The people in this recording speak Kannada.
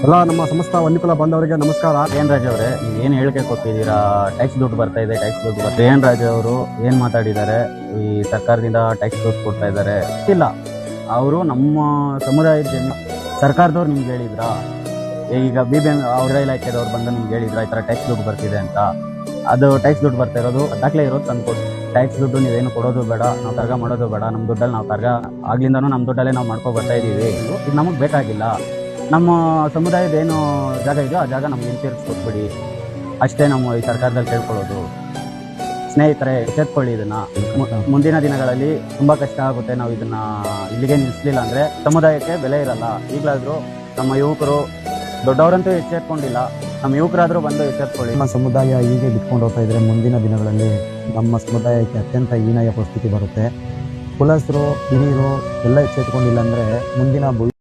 ಎಲ್ಲ ನಮ್ಮ ಸಮಸ್ತ ವನ್ನಿಕುಲ ಬಾಂಧವರಿಗೆ ನಮಸ್ಕಾರ. ಏನ್ ರಾಜ್ ಅವರೇ, ನೀವು ಏನು ಹೇಳಿಕೆ ಕೊಟ್ಟಿದ್ದೀರಾ? ಟ್ಯಾಕ್ಸ್ ದುಡ್ಡು ಬರ್ತಾ ಇದೆ, ಟ್ಯಾಕ್ಸ್ ದುಡ್ಡು ಬರ್ತಾ ಏನ್ ರಾಜ್ ಅವರು ಏನ್ ಮಾತಾಡಿದ್ದಾರೆ? ಈ ಸರ್ಕಾರದಿಂದ ಟ್ಯಾಕ್ಸ್ ದುಡ್ಡು ಕೊಡ್ತಾ ಇದ್ದಾರೆ ಇಲ್ಲ, ಅವರು ನಮ್ಮ ಸಮುದಾಯದ ಜನ. ಸರ್ಕಾರದವ್ರು ನಿಮ್ಗೆ ಹೇಳಿದ್ರಾ? ಈಗ BBM ಅವ್ರ ಇಲಾಖೆದವ್ರು ಬಂದು ನಿಮ್ಗೆ ಹೇಳಿದ್ರ ಈ ತರ ಟ್ಯಾಕ್ಸ್ ದುಡ್ಡು ಬರ್ತಿದೆ ಅಂತ? ಅದು ಟ್ಯಾಕ್ಸ್ ದುಡ್ಡು ಬರ್ತಾ ಇರೋದು ದಾಖಲೆ ಇರೋದು ತಂದ್ಕೊಡಿ. ಟ್ಯಾಕ್ಸ್ ದುಡ್ಡು ನೀವೇನು ಕೊಡೋದು ಬೇಡ, ನಾವು ಕರ್ಗ ಮಾಡೋದು ಬೇಡ. ನಮ್ಮ ದುಡ್ಡಲ್ಲಿ ನಾವು ಕರ್ಗ ಆಗ್ಲಿಂದಾನು ನಮ್ಮ ದುಡ್ಡಲ್ಲೇ ನಾವು ಮಾಡ್ಕೊ ಬರ್ತಾ ಇದೀವಿ. ಇದು ನಮಗೆ ಬೇಕಾಗಿಲ್ಲ. ನಮ್ಮ ಸಮುದಾಯದ ಏನು ಜಾಗ ಇದೆಯೋ ಆ ಜಾಗ ನಮ್ಗೆ ಹಿಂತಿರುಗಿಸ್ಕೊಟ್ಬಿಡಿ ಅಷ್ಟೇ ನಮ್ಮ ಈ ಸರ್ಕಾರದಲ್ಲಿ ಕೇಳ್ಕೊಳ್ಳೋದು. ಸ್ನೇಹಿತರೆ, ಎಚ್ಚೆತ್ಕೊಳ್ಳಿ ಇದನ್ನ. ಮುಂದಿನ ದಿನಗಳಲ್ಲಿ ತುಂಬಾ ಕಷ್ಟ ಆಗುತ್ತೆ. ನಾವು ಇದನ್ನ ಇಲ್ಲಿಗೆ ನಿಲ್ಲಿಸಲಿಲ್ಲ ಅಂದ್ರೆ ಸಮುದಾಯಕ್ಕೆ ಬೆಲೆ ಇರಲ್ಲ. ಈಗಲಾದ್ರೂ ನಮ್ಮ ಯುವಕರು, ದೊಡ್ಡವರಂತೂ ಎಚ್ಚೆತ್ಕೊಂಡಿಲ್ಲ, ನಮ್ಮ ಯುವಕರಾದ್ರೂ ಬಂದು ಎಚ್ಚೆತ್ಕೊಳ್ಳಿ. ನಮ್ಮ ಸಮುದಾಯ ಹೀಗೆ ಬಿಟ್ಕೊಂಡು ಹೋಗ್ತಾ ಇದ್ರೆ ಮುಂದಿನ ದಿನಗಳಲ್ಲಿ ನಮ್ಮ ಸಮುದಾಯಕ್ಕೆ ಅತ್ಯಂತ ಹೀನಾಯ ಪರಿಸ್ಥಿತಿ ಬರುತ್ತೆ. ಕುಲಸ್ಥರು, ಹಿರಿಯರು ಎಲ್ಲ ಎಚ್ಚೆತ್ಕೊಂಡಿಲ್ಲ ಅಂದ್ರೆ ಮುಂದಿನ